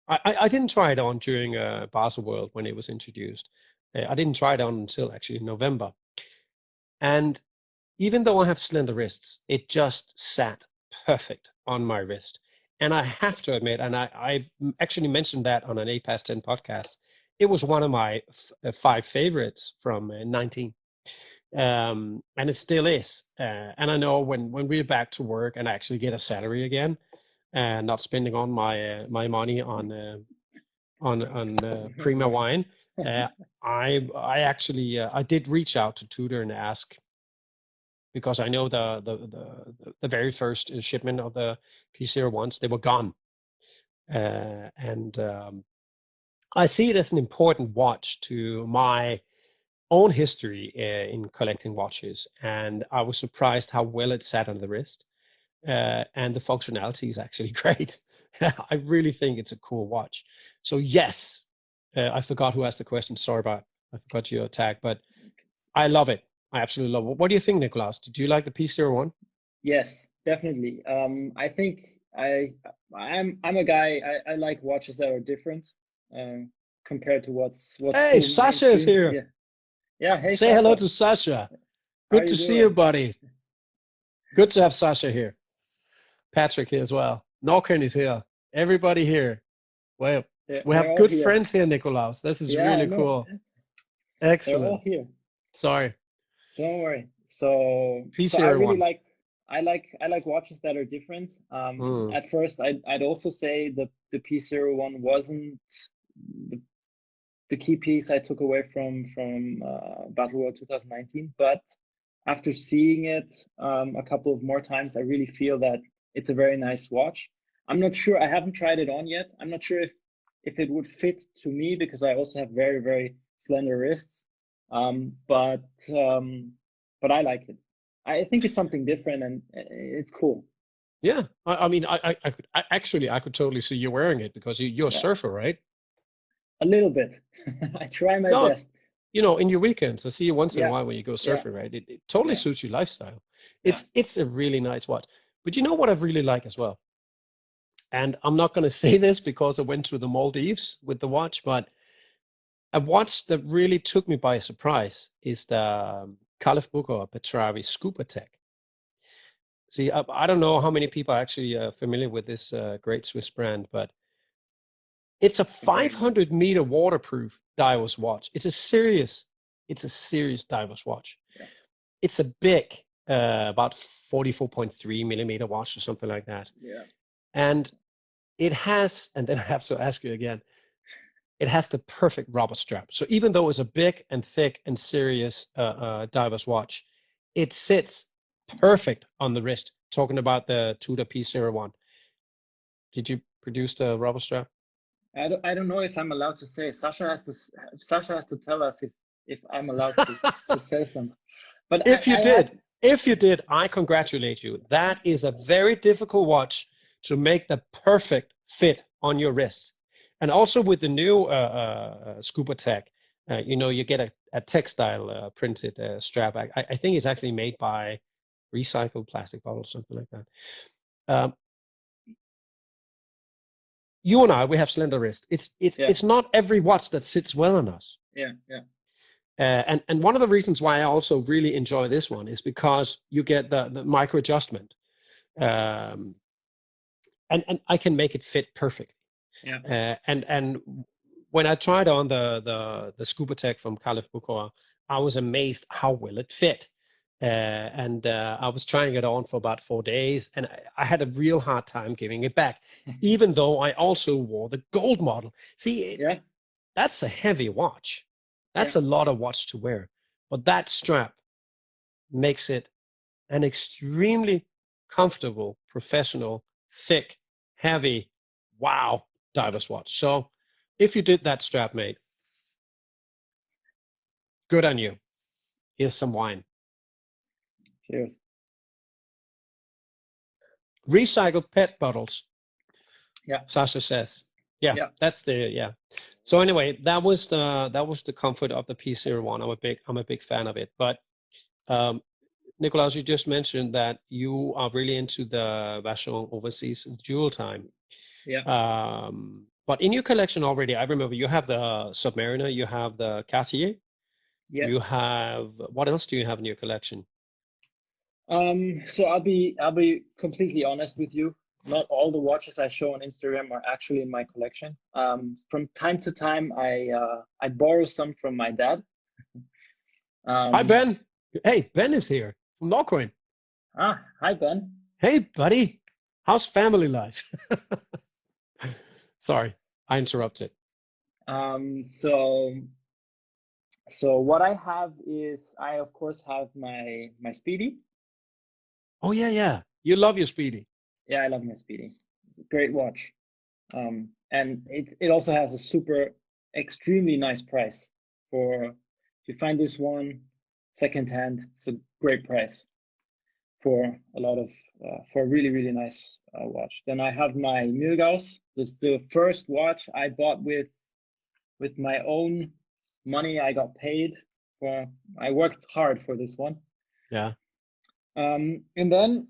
I didn't try it on during Basel World when it was introduced. I didn't try it on until actually November. And even though I have slender wrists, it just sat perfect on my wrist. And I have to admit, and I actually mentioned that on an A Past 10 podcast, it was one of my 5 favorites from 19. And it still is. And I know when we're back to work and I actually get a salary again, and not spending on my money on Prima wine, I actually I did reach out to Tudor and ask, because I know the very first shipment of the P01s, they were gone, and I see it as an important watch to my own history in collecting watches, and I was surprised how well it sat on the wrist, and the functionality is actually great. I really think it's a cool watch. So yes, I forgot who asked the question. Sorry I forgot your tag, but I love it. I absolutely love it. What do you think, Nicolas? Did you like the P01? Yes, definitely. I think I'm a guy. I like watches that are different compared to what's Hey, Sasha is here. Yeah. Yeah. Hey, say Sasha. hello to Sasha. Good to see you, buddy. Good to have Sasha here. Patrick here as well. Norken is here. Everybody here. Well, we have good friends here, Nicolas. This is really cool. Excellent. They're all here. Sorry. Don't worry. So I really like watches that are different. At first, I'd also say the P01 wasn't the key piece I took away from Battle World 2019, but after seeing it a couple of more times, I really feel that it's a very nice watch. I'm not sure. I haven't tried it on yet. I'm not sure if it would fit to me because I also have very, very slender wrists. But I like it. I think it's something different and it's cool. Yeah, I mean, I could totally see you wearing it because you're a surfer, right? A little bit. I try my best. You know, in your weekends, I see you once in a while when you go surfing, right? It totally suits your lifestyle. It's a really nice watch. But you know what I really like as well? And I'm not going to say this because I went to the Maldives with the watch, but a watch that really took me by surprise is the Khalif Bukor Petravi Scuba Tech. See, I don't know how many people are actually familiar with this great Swiss brand, but it's a 500-meter waterproof diver's watch. It's a serious diver's watch. Yeah. It's a big, about 44.3 millimeter watch or something like that. Yeah. And it has, and then I have to ask you again, it has the perfect rubber strap. So even though it's a big and thick and serious diver's watch, it sits perfect on the wrist. Talking about the Tudor P01. Did you produce the rubber strap? I don't know if I'm allowed to say. Sasha has to tell us if I'm allowed to say something. But if you did, I congratulate you. That is a very difficult watch to make the perfect fit on your wrist. And also with the new Scuba Tech, you get a textile printed strap. I think it's actually made by recycled plastic bottles, something like that. You and I, we have slender wrist. It's not every watch that sits well on us. Yeah. And one of the reasons why I also really enjoy this one is because you get the micro adjustment, and I can make it fit perfectly. Yeah. And when I tried on the Scuba Tech from Khalif Bukor, I was amazed how well it fit. And I was trying it on for about 4 days, and I had a real hard time giving it back, even though I also wore the gold model. See, that's a heavy watch. That's a lot of watch to wear. But that strap makes it an extremely comfortable, professional, thick, heavy, wow, diver's watch. So if you did that strap, mate, good on you. Here's some wine. Cheers. Recycled PET bottles. Yeah. Sasha says. Yeah. That's the So anyway, that was the comfort of the P01. I'm a big fan of it. But Nicolas, you just mentioned that you are really into the Vachon Overseas Dual Time. Yeah. But in your collection already, I remember you have the Submariner, you have the Cartier, Yes. you have, what else do you have in your collection? So I'll be completely honest with you. Not all the watches I show on Instagram are actually in my collection. From time to time, I borrow some from my dad. Hi, Ben. Hey, Ben is here from Norcoin. Hi, Ben. Hey, buddy. How's family life? Sorry, I interrupted. So what I have is I of course have my Speedy. Oh yeah. You love your Speedy. Yeah, I love my Speedy. Great watch. And it also has a extremely nice price for, if you find this one secondhand, it's a great price for for a really, really nice watch. Then I have my Milgauss. This is the first watch I bought with my own money. I got paid for, I worked hard for this one. Yeah. And then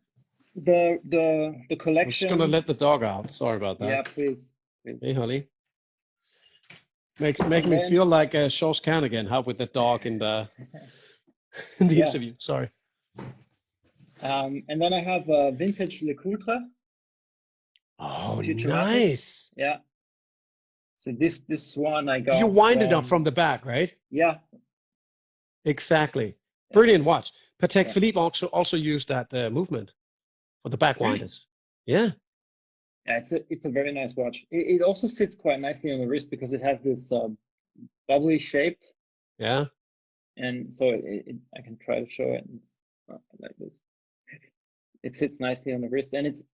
the collection. I'm just gonna let the dog out. Sorry about that. Yeah, please. Hey, Holly. Make me feel like Shaw's Khan again. How with the dog in the interview. Sorry. And then I have a vintage Le Coultre. Oh, nice. Yeah. So this one I got. You wind it up from the back, right? Yeah. Exactly. Brilliant watch. Patek Philippe also used that movement for the back winders. Yeah. Yeah, it's a very nice watch. It also sits quite nicely on the wrist because it has this bubbly shape. Yeah. And so I can try to show it. It's like this. It sits nicely on the wrist, and it's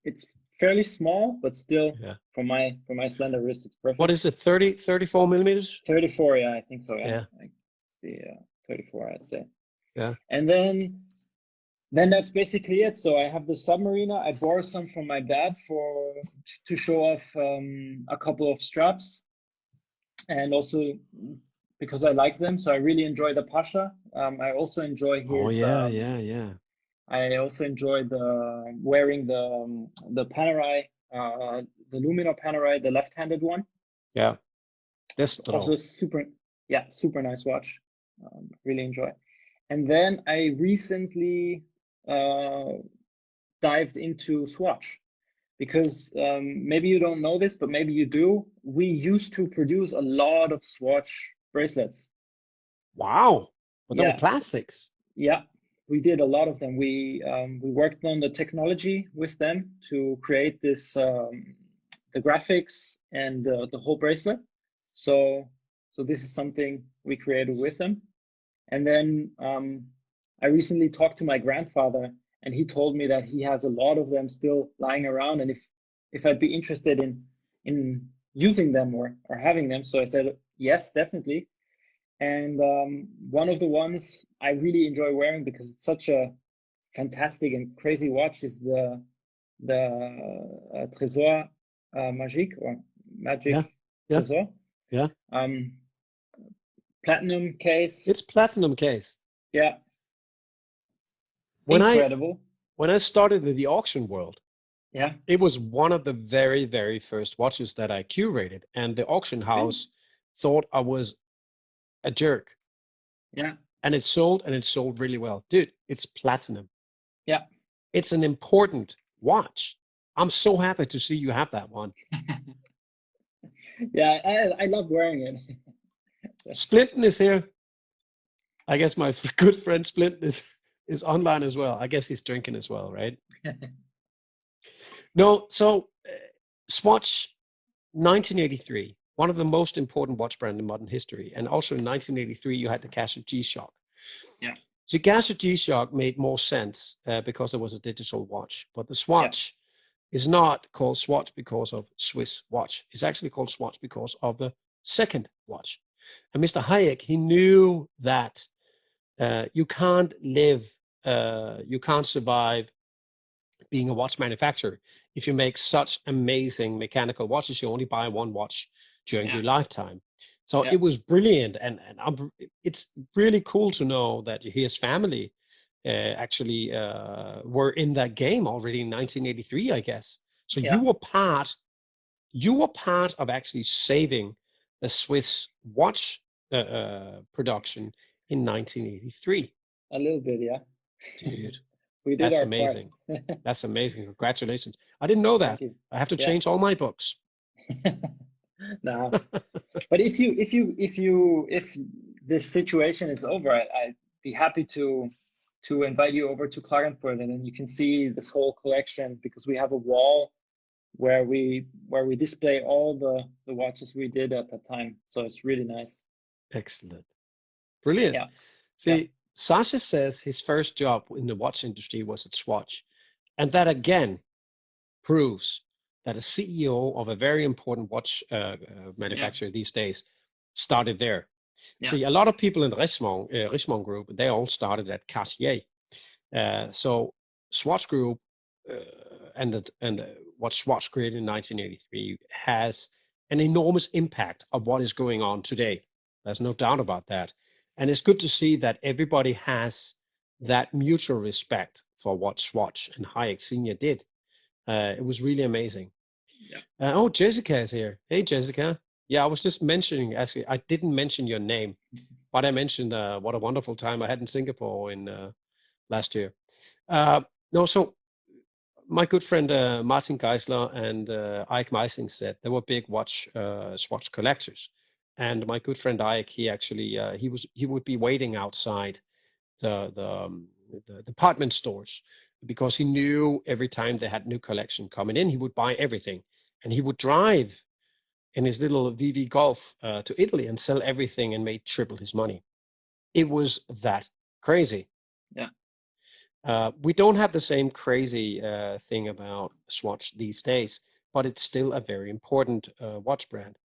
fairly small, but still for my slender wrist, it's perfect. What is it? 34 millimeters? 34, yeah, I think so. Yeah. I see, 34, I'd say. Yeah. And then that's basically it. So I have the Submariner. I borrowed some from my dad to show off a couple of straps, and also because I like them. So I really enjoy the Pasha. I also enjoy his. Oh yeah. I also enjoy wearing the Panerai, the Luminor Panerai, the left-handed one. Yeah. Also super nice watch. Really enjoy. And then I recently dived into Swatch because maybe you don't know this, but maybe you do. We used to produce a lot of Swatch bracelets. Wow. But they were classics. Yeah. We did a lot of them. We worked on the technology with them to create this the graphics and the whole bracelet. So this is something we created with them. And then I recently talked to my grandfather, and he told me that he has a lot of them still lying around, and if I'd be interested in using them or having them. So I said yes, definitely. And one of the ones I really enjoy wearing because it's such a fantastic and crazy watch is the Trésor Magique or Magic Trésor. Yeah. Platinum case. It's platinum case. Yeah. Incredible. When I started in the auction world, yeah, it was one of the very, very first watches that I curated, and the auction house thought I was a jerk. Yeah. And it sold really well. Dude, it's platinum. Yeah. It's an important watch. I'm so happy to see you have that one. Yeah, I love wearing it. Splinton is here. I guess my good friend Splinton is online as well. I guess he's drinking as well, right? No, so Swatch 1983. One of the most important watch brand in modern history. And also in 1983, you had the Casio G-Shock. Yeah. The Casio G-Shock made more sense because it was a digital watch. But the Swatch is not called Swatch because of Swiss watch. It's actually called Swatch because of the second watch. And Mr. Hayek, he knew that you can't survive being a watch manufacturer if you make such amazing mechanical watches. You only buy one watch during your lifetime. So it was brilliant, and it's really cool to know that his family actually were in that game already in 1983, I guess. So you were part you were part of actually saving the Swiss watch production in 1983. A little bit, yeah. Dude, We did that's our part. amazing. That's amazing. Congratulations. I didn't know that. Thank you. I have to Yeah. change all my books. No. But if this situation is over, I'd be happy to invite you over to Klagenfurt, and then you can see this whole collection, because we have a wall where we display all the watches we did at that time. So it's really nice. Excellent. Brilliant. Yeah. See, Yeah. Sasha says his first job in the watch industry was at Swatch. And that again proves that a CEO of a very important watch manufacturer these days started there. Yeah. See, a lot of people in the Richemont Group, they all started at Cartier. So Swatch Group and what Swatch created in 1983 has an enormous impact of what is going on today. There's no doubt about that. And it's good to see that everybody has that mutual respect for what Swatch and Hayek Senior did. It was really amazing. Yeah. Oh, Jessica is here. Hey, Jessica. Yeah, I was just mentioning, actually, I didn't mention your name, but I mentioned what a wonderful time I had in Singapore in last year. No, so my good friend Martin Geisler and Ike Meising said they were big Swatch collectors. And my good friend Ike, he actually he would be waiting outside the department stores, because he knew every time they had new collection coming in, he would buy everything, and he would drive in his little VV Golf to Italy and sell everything and made triple his money. It was that crazy. Yeah. We don't have the same crazy thing about Swatch these days, but it's still a very important watch brand.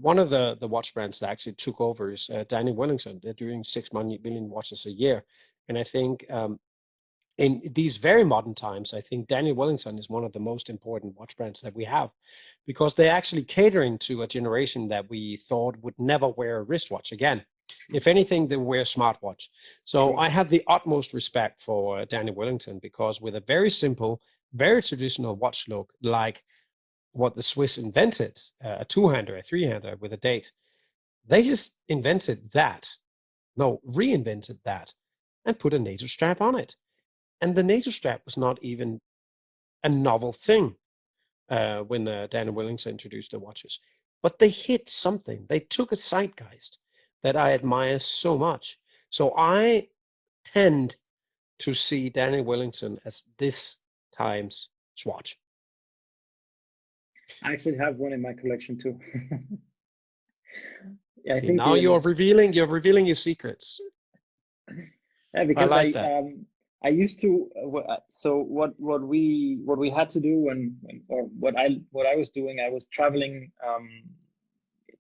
One of the watch brands that actually took over is Daniel Wellington. They're doing 6 million watches a year. And I think in these very modern times, I think Daniel Wellington is one of the most important watch brands that we have, because they're actually catering to a generation that we thought would never wear a wristwatch again. If anything, they wear smartwatch. So I have the utmost respect for Daniel Wellington, because with a very simple, very traditional watch look, like what the Swiss invented, a two-hander, a three-hander with a date, they just invented that, reinvented that, and put a NATO strap on it. And the NATO strap was not even a novel thing when Daniel Wellington introduced the watches. But they hit something. They took a zeitgeist that I admire so much. So I tend to see Daniel Wellington as this time's Swatch. I actually have one in my collection too. Yeah, I See, think now you're revealing your secrets. Yeah, because I like that. I used to so what we had to do or what I was doing, I was traveling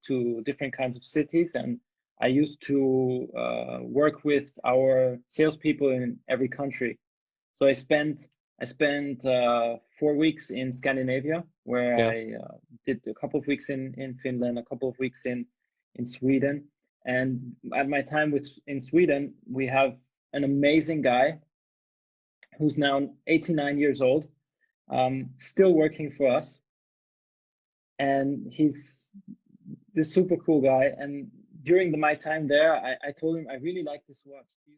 to different kinds of cities, and I used to work with our salespeople in every country. So I spent 4 weeks in Scandinavia, where I did a couple of weeks in Finland, a couple of weeks in Sweden. And at my time in Sweden, we have an amazing guy who's now 89 years old, still working for us. And he's this super cool guy. And during my time there, I told him, I really like this watch. Do you